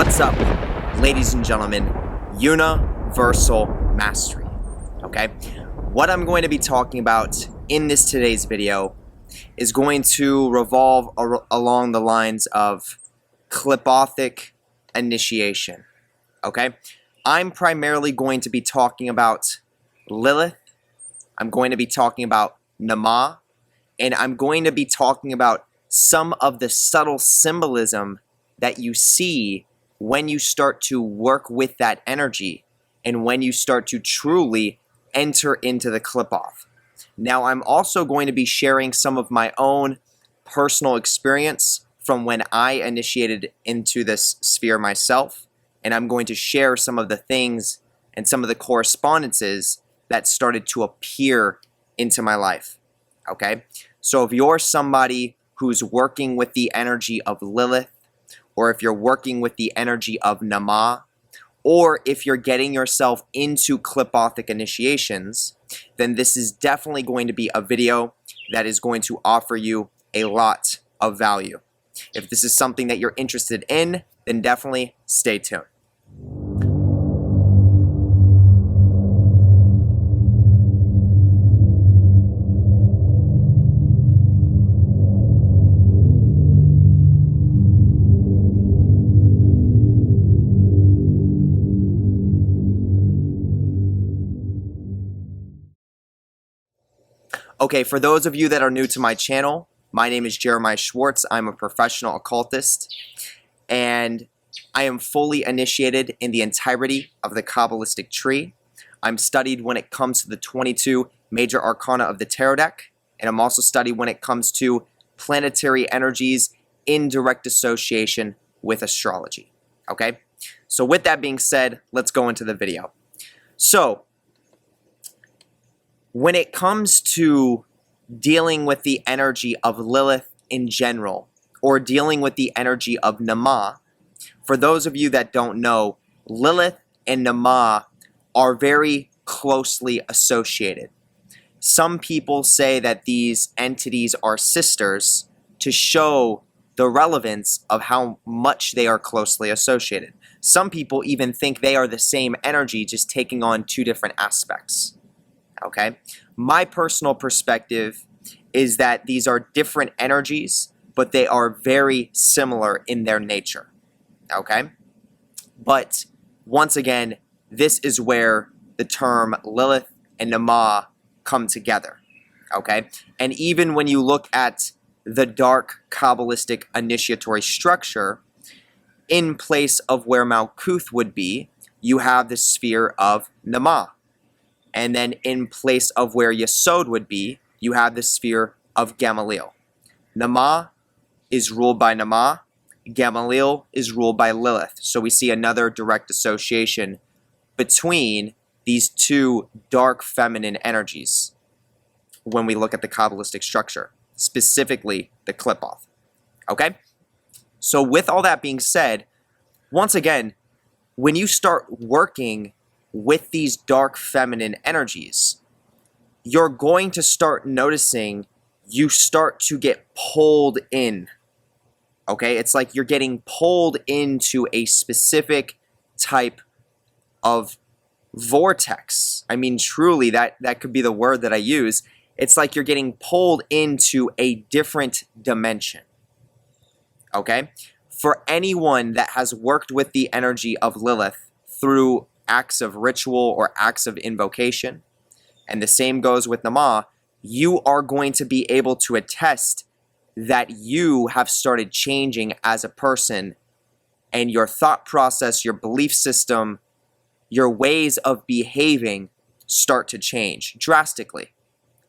What's up, ladies and gentlemen? Universal Mastery. Okay? What I'm going to be talking about in today's video is going to revolve along the lines of Qlippothic initiation. Okay? I'm primarily going to be talking about Lilith. I'm going to be talking about Nama. And I'm going to be talking about some of the subtle symbolism that you see when you start to work with that energy and when you start to truly enter into the Qlippoth. Now, I'm also going to be sharing some of my own personal experience from when I initiated into this sphere myself, and I'm going to share some of the things and some of the correspondences that started to appear into my life. Okay? So if you're somebody who's working with the energy of Lilith, or if you're working with the energy of Nama, or if you're getting yourself into Qlippothic initiations, then this is definitely going to be a video that is going to offer you a lot of value. If this is something that you're interested in, then definitely stay tuned. Okay, for those of you that are new to my channel, my name is Jeremiah Schwartz. I'm a professional occultist, and I am fully initiated in the entirety of the Kabbalistic tree. I'm studied when it comes to the 22 major arcana of the tarot deck, and I'm also studied when it comes to planetary energies in direct association with astrology. Okay, so with that being said, let's go into the video. So, when it comes to dealing with the energy of Lilith in general, or dealing with the energy of Nama, for those of you that don't know, Lilith and Nama are very closely associated. Some people say that these entities are sisters to show the relevance of how much they are closely associated. Some people even think they are the same energy, just taking on two different aspects. Okay, my personal perspective is that these are different energies, but they are very similar in their nature. Okay, but once again, this is where the term Lilith and Nama come together. Okay, and even when you look at the dark Kabbalistic initiatory structure, in place of where Malkuth would be, you have the sphere of Nama. And then in place of where Yesod would be, you have the sphere of Gamaliel. Nama is ruled by Nama. Gamaliel is ruled by Lilith. So we see another direct association between these two dark feminine energies when we look at the Kabbalistic structure, specifically the Qlippoth. Okay? So with all that being said, once again, when you start working with these dark feminine energies, you're going to start noticing you start to get pulled in. Okay, it's like you're getting pulled into a specific type of vortex. I mean, truly, that could be the word that I use. It's like you're getting pulled into a different dimension. Okay, for anyone that has worked with the energy of Lilith through acts of ritual or acts of invocation, and the same goes with Nama, you are going to be able to attest that you have started changing as a person, and your thought process, your belief system, your ways of behaving start to change drastically.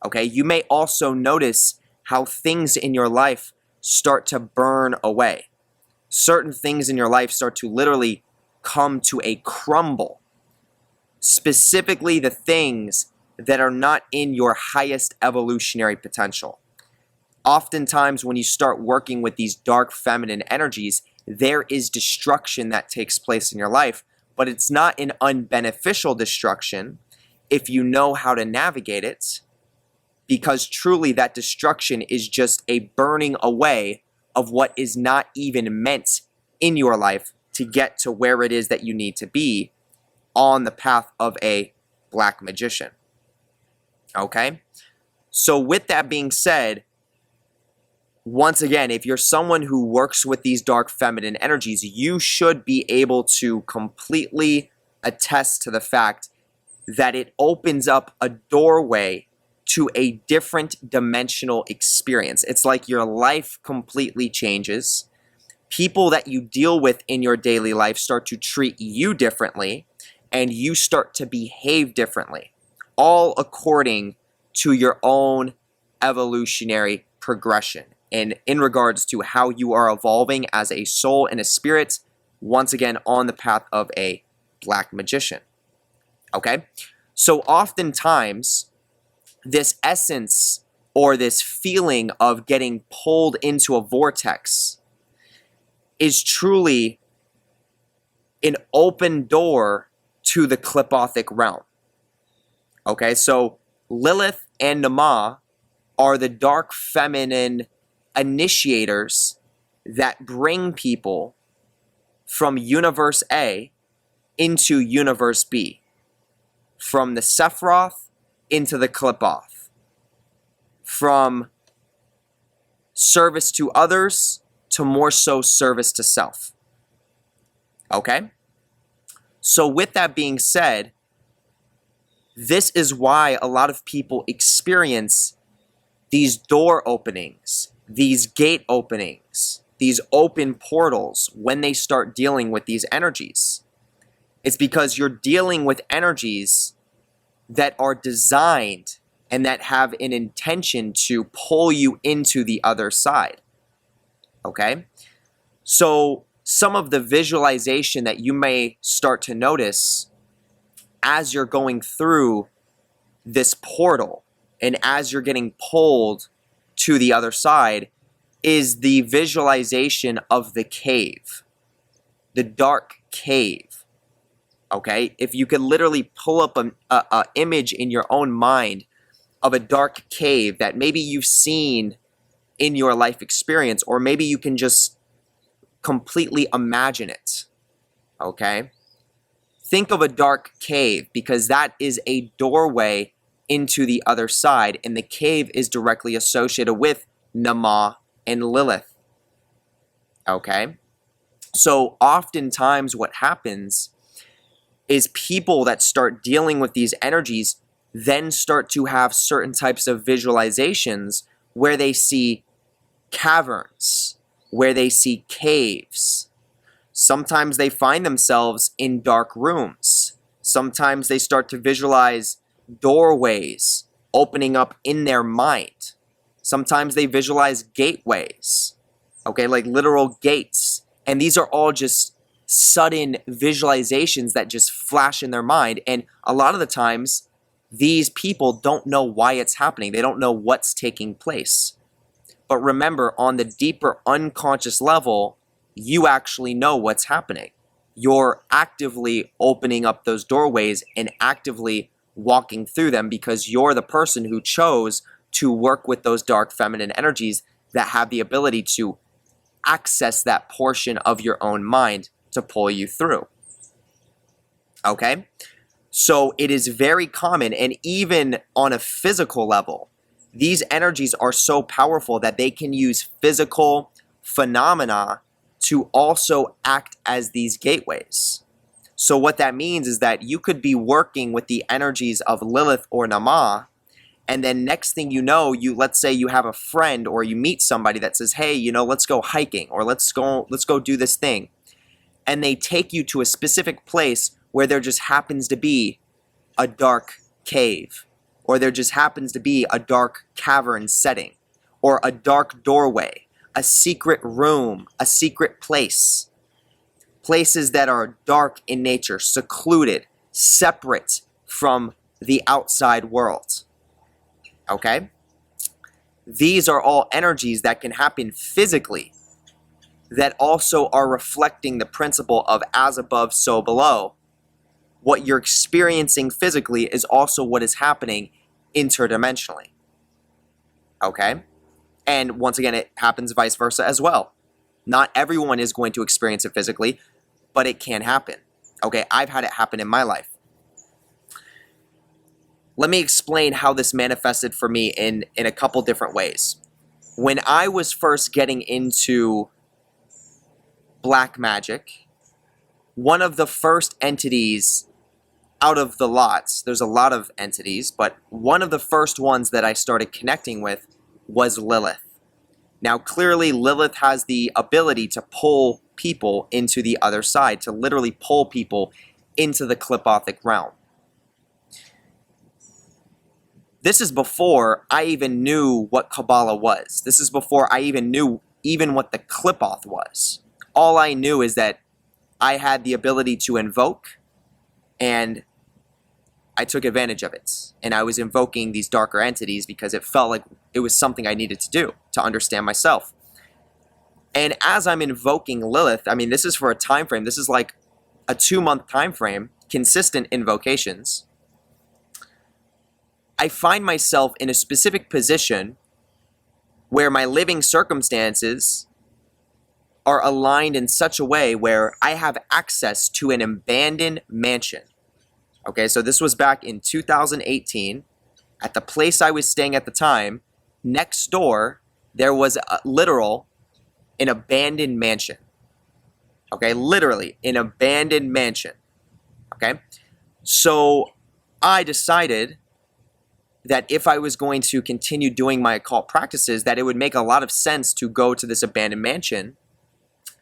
Okay, you may also notice how things in your life start to burn away. Certain things in your life start to literally come to a crumble. Specifically the things that are not in your highest evolutionary potential. Oftentimes when you start working with these dark feminine energies, there is destruction that takes place in your life, but it's not an unbeneficial destruction if you know how to navigate it, because truly that destruction is just a burning away of what is not even meant in your life to get to where it is that you need to be on the path of a black magician. Okay? So with that being said, once again, if you're someone who works with these dark feminine energies, you should be able to completely attest to the fact that it opens up a doorway to a different dimensional experience. It's like your life completely changes. People that you deal with in your daily life start to treat you differently, and you start to behave differently, all according to your own evolutionary progression. And in regards to how you are evolving as a soul and a spirit, once again, on the path of a black magician. Okay? So oftentimes, this essence or this feeling of getting pulled into a vortex is truly an open door to the Qlippothic realm. Okay, so Lilith and Nama are the dark feminine initiators that bring people from Universe A into Universe B, from the Sephiroth into the Qlippoth, from service to others to more so service to self. Okay? So with that being said, this is why a lot of people experience these door openings, these gate openings, these open portals when they start dealing with these energies. It's because you're dealing with energies that are designed and that have an intention to pull you into the other side. Okay? So some of the visualization that you may start to notice as you're going through this portal and as you're getting pulled to the other side is the visualization of the cave, the dark cave. Okay? If you could literally pull up an image in your own mind of a dark cave that maybe you've seen in your life experience, or maybe you can just completely imagine it. Okay? Think of a dark cave, because that is a doorway into the other side, and the cave is directly associated with Nama and Lilith. Okay? So oftentimes what happens is people that start dealing with these energies then start to have certain types of visualizations where they see caverns, where they see caves. Sometimes they find themselves in dark rooms. Sometimes they start to visualize doorways opening up in their mind. Sometimes they visualize gateways, okay, like literal gates. And these are all just sudden visualizations that just flash in their mind. And a lot of the times, these people don't know why it's happening. They don't know what's taking place. But remember, on the deeper unconscious level, you actually know what's happening. You're actively opening up those doorways and actively walking through them because you're the person who chose to work with those dark feminine energies that have the ability to access that portion of your own mind to pull you through. Okay? So it is very common, and even on a physical level, these energies are so powerful that they can use physical phenomena to also act as these gateways. So what that means is that you could be working with the energies of Lilith or Nama, and then next thing you know, let's say you have a friend or you meet somebody that says, hey, let's go hiking, or let's go do this thing. And they take you to a specific place where there just happens to be a dark cave, or there just happens to be a dark cavern setting, or a dark doorway, a secret room, a secret place. Places that are dark in nature, secluded, separate from the outside world. Okay? These are all energies that can happen physically that also are reflecting the principle of as above, so below. What you're experiencing physically is also what is happening interdimensionally. Okay? And once again, it happens vice versa as well. Not everyone is going to experience it physically, but it can happen. Okay, I've had it happen in my life. Let me explain how this manifested for me in a couple different ways. When I was first getting into black magic, one of the first entities out of the lots, there's a lot of entities, but one of the first ones that I started connecting with was Lilith. Now, clearly, Lilith has the ability to pull people into the other side, to literally pull people into the Qlippothic realm. This is before I even knew what Kabbalah was. This is before I even knew what the Qlippoth was. All I knew is that I had the ability to invoke, and I took advantage of it. And I was invoking these darker entities because it felt like it was something I needed to do to understand myself. And as I'm invoking Lilith, I mean, this is for a time frame. This is like a 2-month time frame, consistent invocations. I find myself in a specific position where my living circumstances are aligned in such a way where I have access to an abandoned mansion. Okay, so this was back in 2018. At the place I was staying at the time, next door, there was an abandoned mansion. Okay, literally, an abandoned mansion. Okay, so I decided that if I was going to continue doing my occult practices, that it would make a lot of sense to go to this abandoned mansion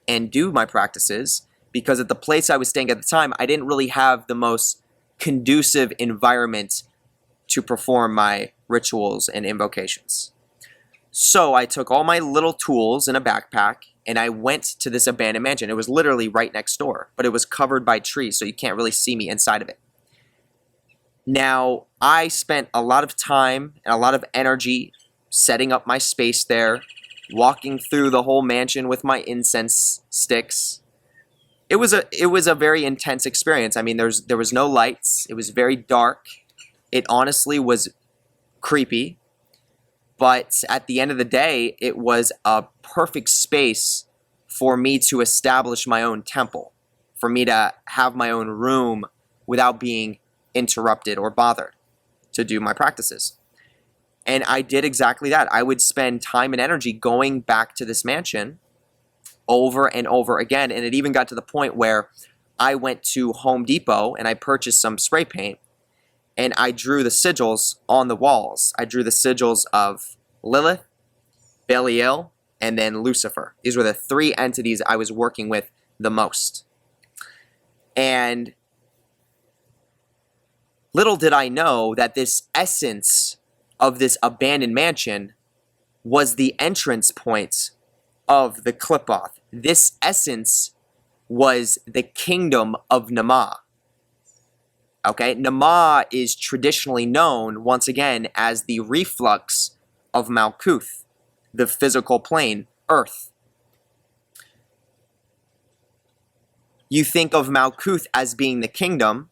and do my practices, because at the place I was staying at the time, I didn't really have the most conducive environment to perform my rituals and invocations. So I took all my little tools in a backpack and I went to this abandoned mansion. It was literally right next door, but it was covered by trees, so you can't really see me inside of it. Now, I spent a lot of time and a lot of energy setting up my space there, walking through the whole mansion with my incense sticks. It was a very intense experience. I mean, there was no lights. It was very dark. It honestly was creepy. But at the end of the day, it was a perfect space for me to establish my own temple, for me to have my own room without being interrupted or bothered to do my practices. And I did exactly that. I would spend time and energy going back to this mansion over and over again. And it even got to the point where I went to Home Depot and I purchased some spray paint and I drew the sigils on the walls. I drew the sigils of Lilith, Belial, and then Lucifer. These were the 3 entities I was working with the most. And little did I know that this essence of this abandoned mansion was the entrance point of the Qlippoth. This essence was the kingdom of Nama. Okay, Nama is traditionally known, once again, as the reflux of Malkuth, the physical plane, Earth. You think of Malkuth as being the kingdom,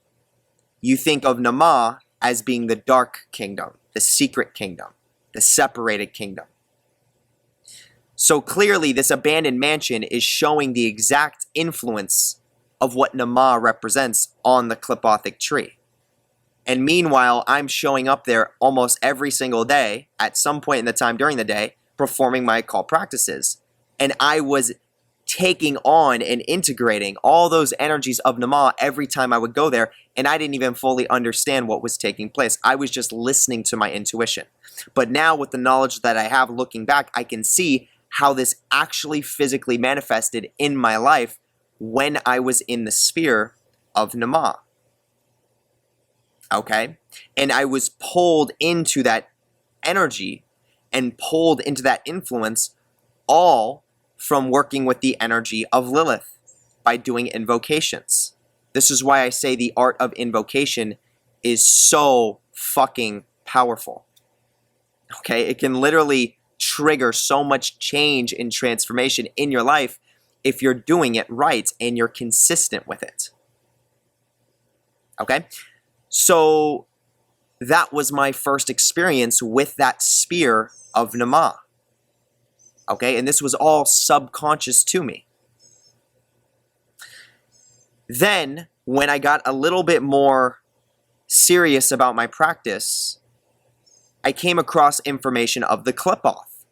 you think of Nama as being the dark kingdom, the secret kingdom, the separated kingdom. So clearly this abandoned mansion is showing the exact influence of what Nama represents on the Qlippothic tree. And meanwhile, I'm showing up there almost every single day, at some point in the time during the day, performing my occult practices. And I was taking on and integrating all those energies of Nama every time I would go there, and I didn't even fully understand what was taking place. I was just listening to my intuition. But now with the knowledge that I have looking back, I can see how this actually physically manifested in my life when I was in the sphere of Nama. Okay? And I was pulled into that energy and pulled into that influence, all from working with the energy of Lilith by doing invocations. This is why I say the art of invocation is so fucking powerful. Okay? It can literally trigger so much change and transformation in your life if you're doing it right and you're consistent with it. Okay? So that was my first experience with that sphere of Nama. Okay? And this was all subconscious to me. Then, when I got a little bit more serious about my practice, I came across information of the Qlippoth.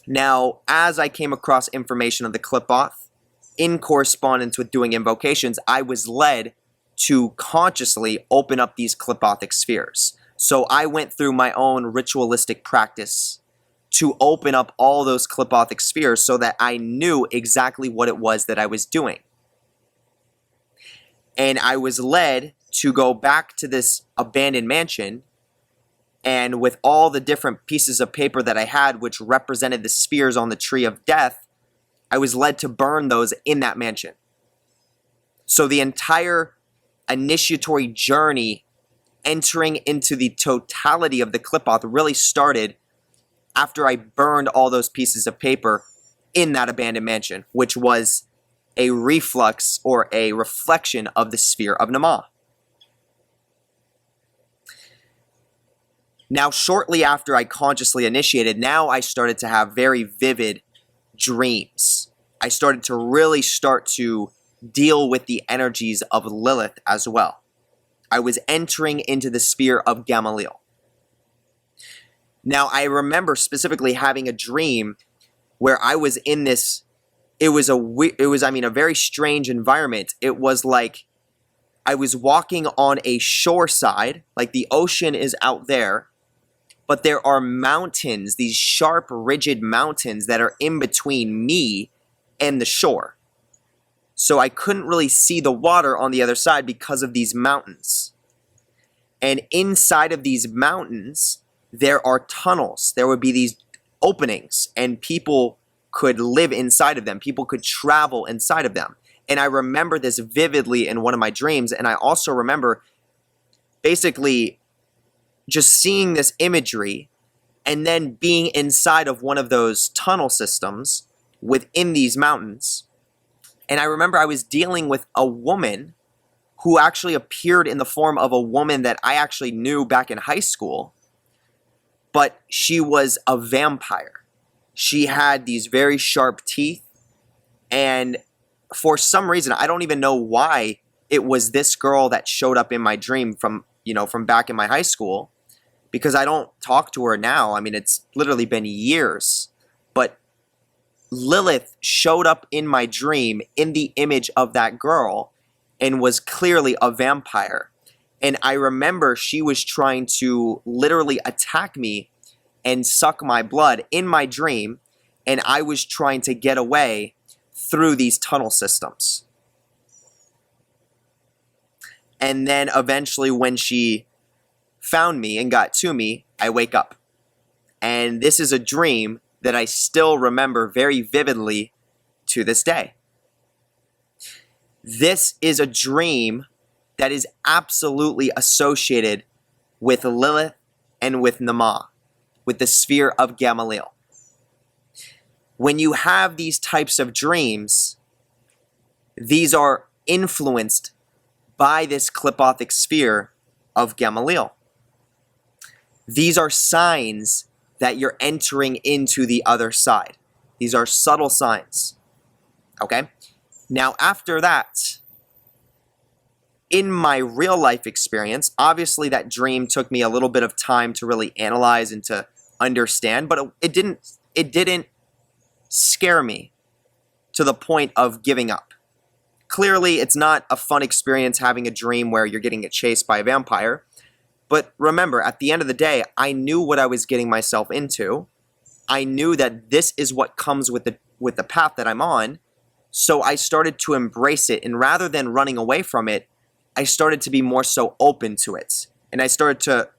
Now, as I came across information of the Qlippoth, in correspondence with doing invocations, I was led to consciously open up these Qlippothic spheres. So I went through my own ritualistic practice to open up all those Qlippothic spheres so that I knew exactly what it was that I was doing. And I was led to go back to this abandoned mansion, and with all the different pieces of paper that I had, which represented the spheres on the tree of death, I was led to burn those in that mansion. So the entire initiatory journey entering into the totality of the Qlippoth really started after I burned all those pieces of paper in that abandoned mansion, which was a reflux or a reflection of the sphere of Nama. Now, shortly after I consciously initiated, now I started to have very vivid dreams. I started to really deal with the energies of Lilith as well. I was entering into the sphere of Gamaliel. Now, I remember specifically having a dream where I was in this, it was a very strange environment. It was like I was walking on a shore side, like the ocean is out there, but there are mountains, these sharp, rigid mountains that are in between me and the shore. So I couldn't really see the water on the other side because of these mountains. And inside of these mountains, there are tunnels. There would be these openings, and people could live inside of them. People could travel inside of them. And I remember this vividly in one of my dreams, and I also remember basically just seeing this imagery and then being inside of one of those tunnel systems within these mountains. And I remember I was dealing with a woman who actually appeared in the form of a woman that I actually knew back in high school, but she was a vampire. She had these very sharp teeth, and for some reason, I don't even know why it was this girl that showed up in my dream from back in my high school, because I don't talk to her now. I mean, it's literally been years, but Lilith showed up in my dream in the image of that girl and was clearly a vampire. And I remember she was trying to literally attack me and suck my blood in my dream, and I was trying to get away through these tunnel systems. And then eventually when she found me and got to me, I wake up. And this is a dream that I still remember very vividly to this day. This is a dream that is absolutely associated with Lilith and with Nama, with the sphere of Gamaliel. When you have these types of dreams, these are influenced by this Qlippothic sphere of Gamaliel. These are signs that you're entering into the other side. These are subtle signs. Okay? Now, after that, in my real life experience, obviously that dream took me a little bit of time to really analyze and to understand, but it didn't scare me to the point of giving up. Clearly, it's not a fun experience having a dream where you're getting chased by a vampire. But remember, at the end of the day, I knew what I was getting myself into. I knew that this is what comes with the path that I'm on. So I started to embrace it. And rather than running away from it, I started to be more so open to it. And I started to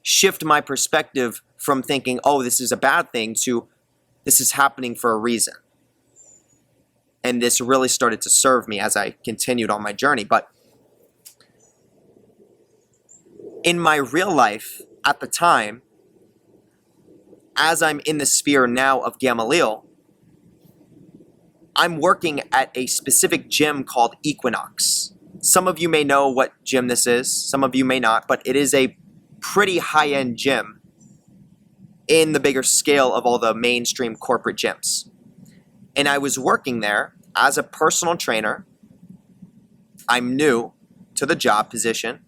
shift my perspective from thinking, oh, this is a bad thing, to this is happening for a reason. And this really started to serve me as I continued on my journey. But in my real life, at the time, as I'm in the sphere now of Gamaliel, I'm working at a specific gym called Equinox. Some of you may know what gym this is, some of you may not, but it is a pretty high-end gym in the bigger scale of all the mainstream corporate gyms. And I was working there as a personal trainer, I'm new to the job position.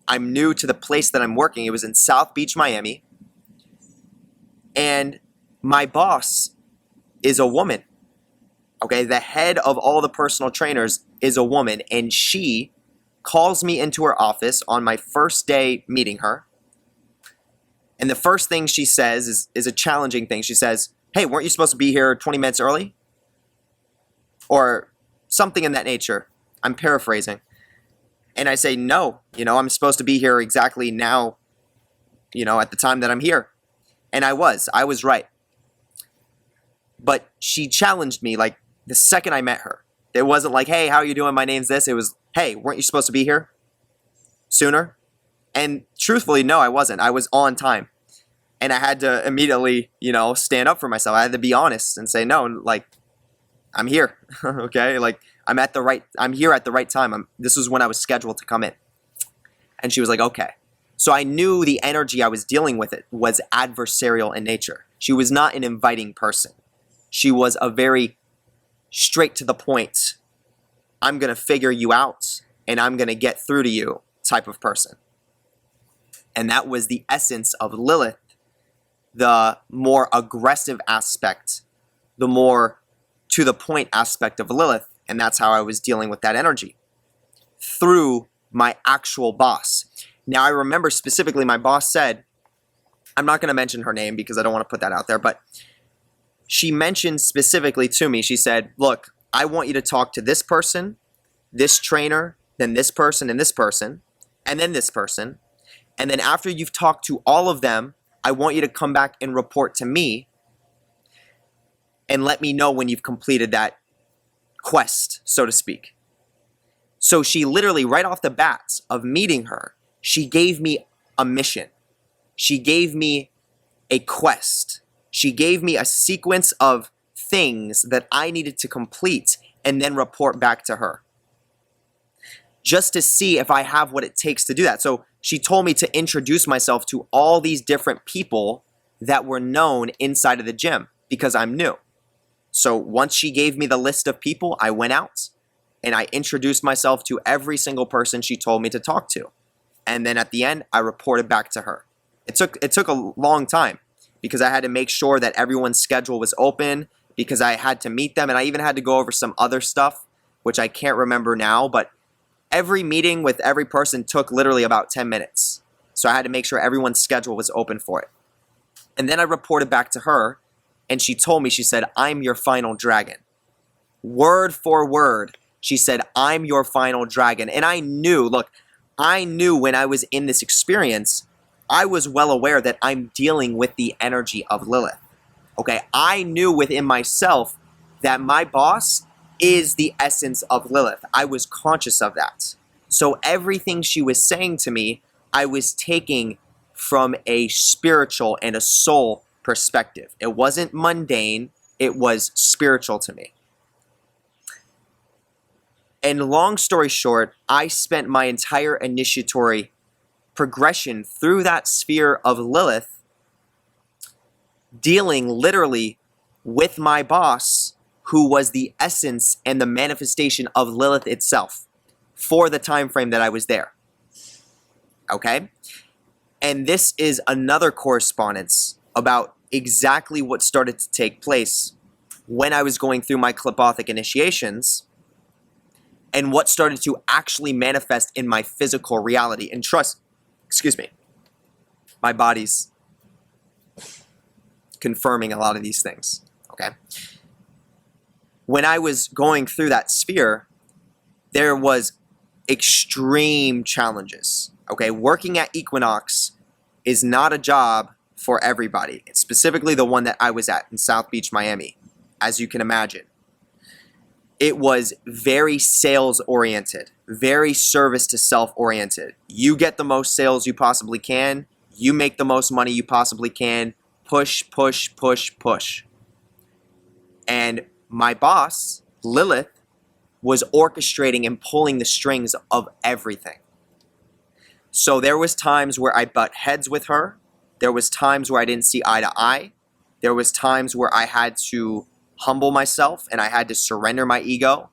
I'm new to the place that I'm working. It was in South Beach, Miami. And my boss is a woman. Okay, the head of all the personal trainers is a woman, and she calls me into her office on my first day meeting her. And the first thing she says is a challenging thing. She says, "Hey, weren't you supposed to be here 20 minutes early?" Or something in that nature. I'm paraphrasing. And I say, "No, I'm supposed to be here exactly now, at the time that I'm here." And I was right. But she challenged me like the second I met her. It wasn't like, "Hey, how are you doing? My name's this." It was, "Hey, weren't you supposed to be here sooner?" And truthfully, no, I wasn't. I was on time. And I had to immediately, stand up for myself. I had to be honest and say, "No, like, I'm here." Okay? Like, I'm here at the right time. This was when I was scheduled to come in. And she was like, "Okay." So I knew the energy I was dealing with was adversarial in nature. She was not an inviting person. She was a very straight to the point, "I'm going to figure you out and I'm going to get through to you" type of person. And that was the essence of Lilith, the more aggressive aspect, the more to the point aspect of Lilith. And that's how I was dealing with that energy through my actual boss. Now, I remember specifically my boss said, I'm not going to mention her name because I don't want to put that out there, but she mentioned specifically to me, she said, "Look, I want you to talk to this person, this trainer, then this person, and then this person. And then after you've talked to all of them, I want you to come back and report to me and let me know when you've completed that quest," so to speak. So she literally, right off the bat of meeting her, she gave me a mission. She gave me a quest. She gave me a sequence of things that I needed to complete and then report back to her, just to see if I have what it takes to do that. So she told me to introduce myself to all these different people that were known inside of the gym because I'm new. So once she gave me the list of people, I went out and I introduced myself to every single person she told me to talk to. And then at the end, I reported back to her. It took a long time because I had to make sure that everyone's schedule was open, because I had to meet them, and I even had to go over some other stuff, which I can't remember now, but every meeting with every person took literally about 10 minutes. So I had to make sure everyone's schedule was open for it. And then I reported back to her, and she told me, she said, "I'm your final dragon." Word for word, she said, "I'm your final dragon." And I knew when I was in this experience, I was well aware that I'm dealing with the energy of Lilith. Okay, I knew within myself that my boss is the essence of Lilith. I was conscious of that. So everything she was saying to me, I was taking from a spiritual and a soul perspective. It wasn't mundane, it was spiritual to me. And long story short, I spent my entire initiatory progression through that sphere of Lilith, dealing literally with my boss, who was the essence and the manifestation of Lilith itself for the time frame that I was there. Okay? And this is another correspondence about exactly what started to take place when I was going through my Qlippothic initiations and what started to actually manifest in my physical reality. And trust, my body's confirming a lot of these things, okay? When I was going through that sphere, there was extreme challenges, okay? Working at Equinox is not a job for everybody. It's specifically the one that I was at in South Beach, Miami, as you can imagine. It was very sales-oriented, very service-to-self-oriented. You get the most sales you possibly can. You make the most money you possibly can. Push, push, push, push. And my boss, Lilith, was orchestrating and pulling the strings of everything. So there was times where I butt heads with her. There was times where I didn't see eye to eye. There was times where I had to humble myself and I had to surrender my ego.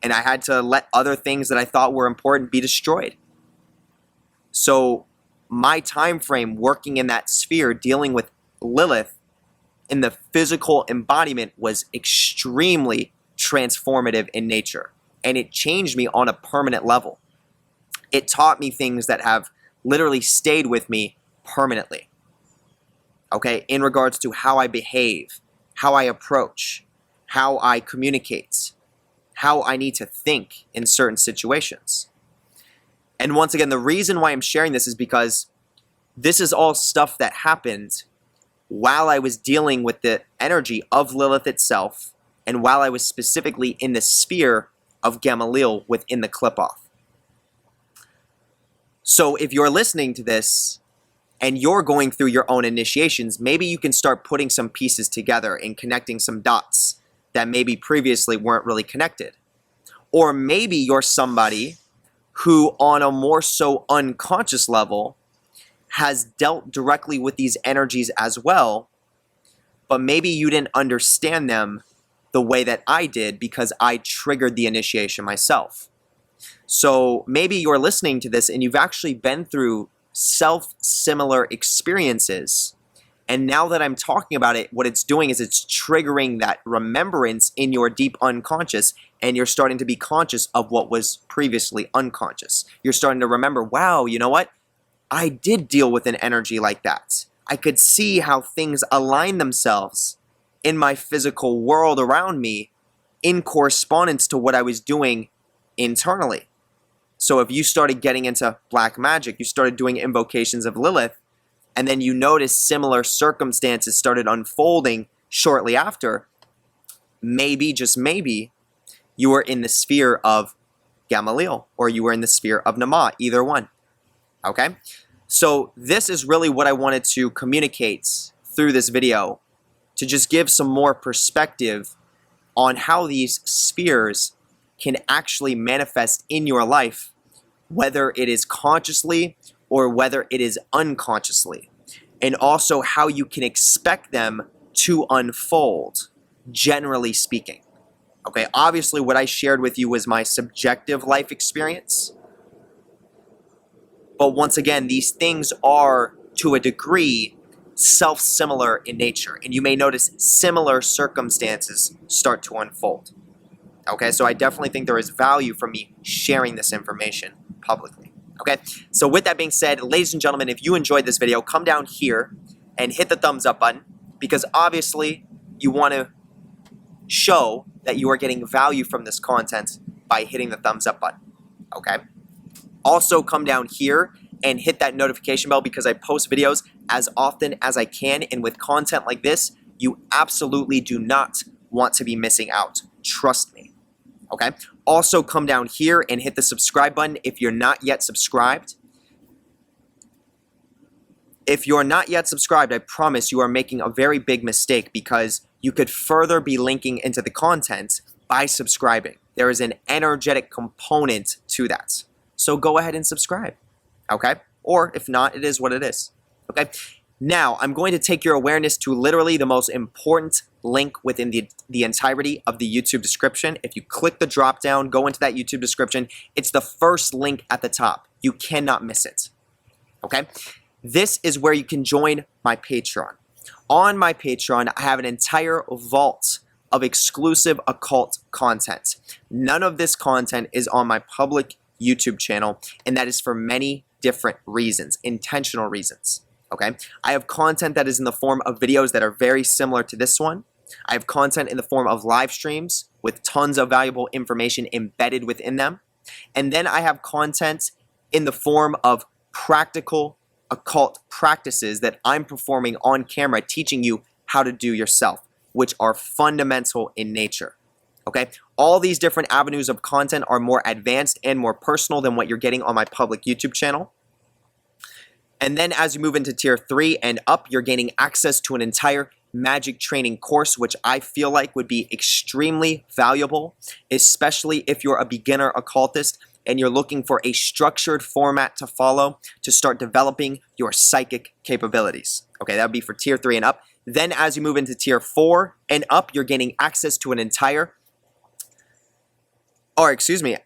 and I had to let other things that I thought were important be destroyed. So my time frame working in that sphere, dealing with Lilith in the physical embodiment, was extremely transformative in nature, and it changed me on a permanent level. It taught me things that have literally stayed with me permanently, okay, in regards to how I behave, how I approach, how I communicate, how I need to think in certain situations. And once again, the reason why I'm sharing this is because this is all stuff that happened while I was dealing with the energy of Lilith itself, and while I was specifically in the sphere of Gamaliel within the Qlippoth. So if you're listening to this and you're going through your own initiations, maybe you can start putting some pieces together and connecting some dots that maybe previously weren't really connected. Or maybe you're somebody who, on a more so unconscious level, has dealt directly with these energies as well, but maybe you didn't understand them the way that I did because I triggered the initiation myself. So maybe you're listening to this and you've actually been through self-similar experiences, and now that I'm talking about it, what it's doing is it's triggering that remembrance in your deep unconscious, and you're starting to be conscious of what was previously unconscious. You're starting to remember, wow, you know what? I did deal with an energy like that. I could see how things align themselves in my physical world around me in correspondence to what I was doing internally. So if you started getting into black magic, you started doing invocations of Lilith, and then you noticed similar circumstances started unfolding shortly after, maybe, just maybe, you were in the sphere of Gamaliel, or you were in the sphere of Nama, either one. Okay? So this is really what I wanted to communicate through this video, to just give some more perspective on how these spheres can actually manifest in your life, whether it is consciously or whether it is unconsciously, and also how you can expect them to unfold, generally speaking. Okay, obviously what I shared with you was my subjective life experience, but once again, these things are, to a degree, self-similar in nature, and you may notice similar circumstances start to unfold. Okay, so I definitely think there is value from me sharing this information publicly. Okay, so with that being said, ladies and gentlemen, if you enjoyed this video, come down here and hit the thumbs up button, because obviously you want to show that you are getting value from this content by hitting the thumbs up button. Okay, also come down here and hit that notification bell, because I post videos as often as I can, and with content like this, you absolutely do not want to be missing out. Trust me. Okay? Also come down here and hit the subscribe button if you're not yet subscribed. If you're not yet subscribed, I promise you are making a very big mistake, because you could further be linking into the content by subscribing. There is an energetic component to that. So go ahead and subscribe. Okay? Or if not, it is what it is. Okay? Now, I'm going to take your awareness to literally the most important link within the entirety of the YouTube description. If you click the drop down, go into that YouTube description, it's the first link at the top. You cannot miss it. Okay? This is where you can join my Patreon. On my Patreon, I have an entire vault of exclusive occult content. None of this content is on my public YouTube channel, and that is for many different reasons, intentional reasons. Okay, I have content that is in the form of videos that are very similar to this one. I have content in the form of live streams with tons of valuable information embedded within them. And then I have content in the form of practical occult practices that I'm performing on camera, teaching you how to do yourself, which are fundamental in nature. Okay, all these different avenues of content are more advanced and more personal than what you're getting on my public YouTube channel. And then as you move into tier 3 and up, you're gaining access to an entire magic training course, which I feel like would be extremely valuable, especially if you're a beginner occultist and you're looking for a structured format to follow to start developing your psychic capabilities. Okay, that would be for tier 3 and up. Then as you move into tier 4 and up, you're gaining access to an entire or excuse me,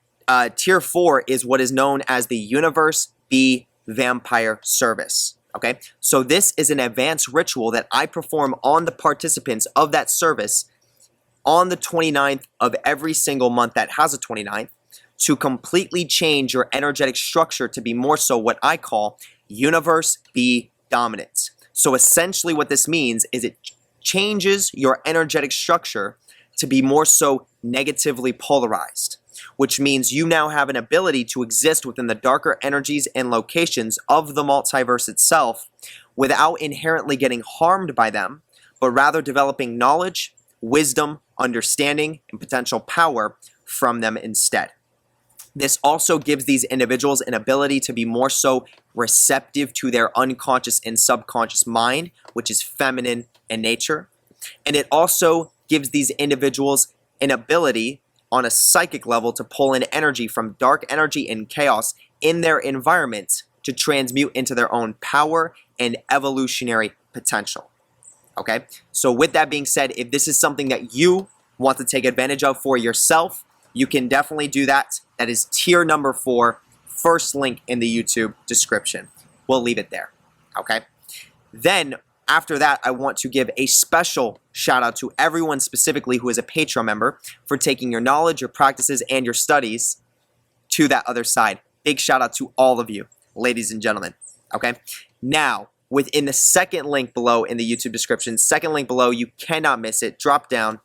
Tier 4 is what is known as the Universe B Vampire Service. Okay, so this is an advanced ritual that I perform on the participants of that service on the 29th of every single month that has a 29th to completely change your energetic structure to be more so what I call Universe B dominance. So essentially what this means is it changes your energetic structure to be more so negatively polarized, which means you now have an ability to exist within the darker energies and locations of the multiverse itself without inherently getting harmed by them, but rather developing knowledge, wisdom, understanding, and potential power from them instead. This also gives these individuals an ability to be more so receptive to their unconscious and subconscious mind, which is feminine in nature. And it also gives these individuals an ability on a psychic level to pull in energy from dark energy and chaos in their environment to transmute into their own power and evolutionary potential. Okay, so with that being said, if this is something that you want to take advantage of for yourself, you can definitely do that. That is tier number 4, first link in the YouTube description. We'll leave it there. Okay, then after that, I want to give a special shout out to everyone specifically who is a Patreon member for taking your knowledge, your practices, and your studies to that other side. Big shout out to all of you, ladies and gentlemen. Okay, now within the second link below in the YouTube description, second link below, you cannot miss it. Drop down.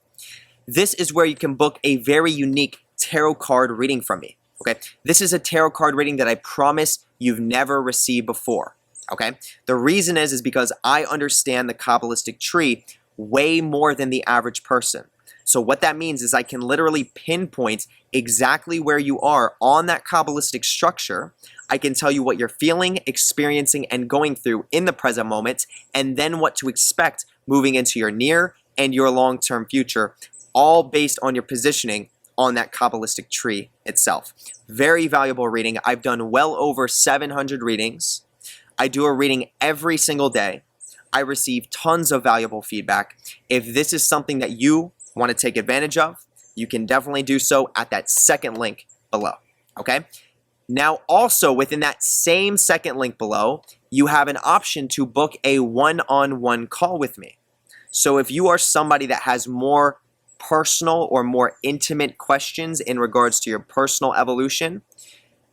This is where you can book a very unique tarot card reading from me. Okay, this is a tarot card reading that I promise you've never received before. Okay, the reason is because I understand the Kabbalistic tree way more than the average person. So what that means is I can literally pinpoint exactly where you are on that Kabbalistic structure. I can tell you what you're feeling, experiencing, and going through in the present moment, and then what to expect moving into your near and your long-term future, all based on your positioning on that Kabbalistic tree itself. Very valuable reading. I've done well over 700 readings. I do a reading every single day. I receive tons of valuable feedback. If this is something that you want to take advantage of, you can definitely do so at that second link below. Okay? Now also within that same second link below, you have an option to book a one-on-one call with me. So if you are somebody that has more personal or more intimate questions in regards to your personal evolution,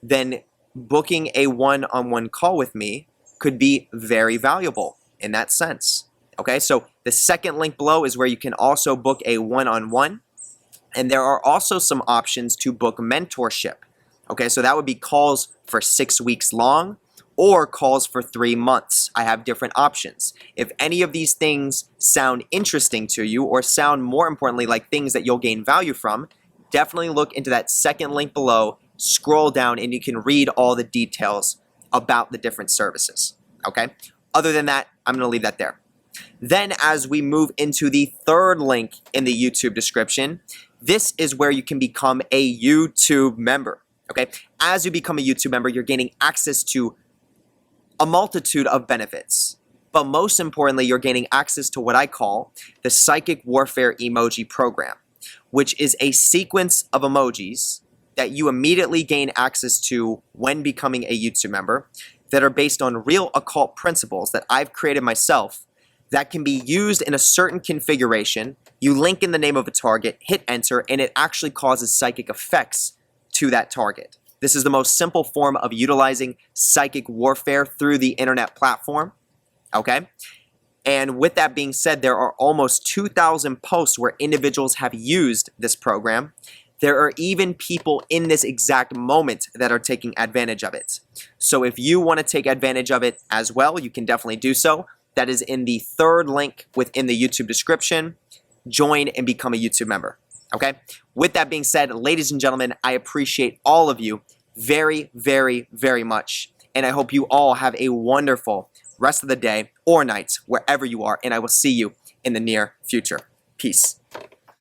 then booking a one-on-one call with me could be very valuable in that sense. Okay, so the second link below is where you can also book a one-on-one, and there are also some options to book mentorship. Okay, so that would be calls for 6 weeks long or calls for 3 months. I have different options. If any of these things sound interesting to you or sound more importantly like things that you'll gain value from, definitely look into that second link below, scroll down, and you can read all the details about the different services. Okay? Other than that, I'm going to leave that there. Then as we move into the third link in the YouTube description, this is where you can become a YouTube member. Okay? As you become a YouTube member, you're gaining access to a multitude of benefits. But most importantly, you're gaining access to what I call the Psychic Warfare Emoji Program, which is a sequence of emojis that you immediately gain access to when becoming a YouTube member that are based on real occult principles that I've created myself that can be used in a certain configuration. You link in the name of a target, hit enter, and it actually causes psychic effects to that target. This is the most simple form of utilizing psychic warfare through the internet platform. Okay? And with that being said, there are almost 2,000 posts where individuals have used this program. There are even people in this exact moment that are taking advantage of it. So if you want to take advantage of it as well, you can definitely do so. That is in the third link within the YouTube description. Join and become a YouTube member. Okay? With that being said, ladies and gentlemen, I appreciate all of you very, very, very much. And I hope you all have a wonderful rest of the day or night, wherever you are. And I will see you in the near future. Peace.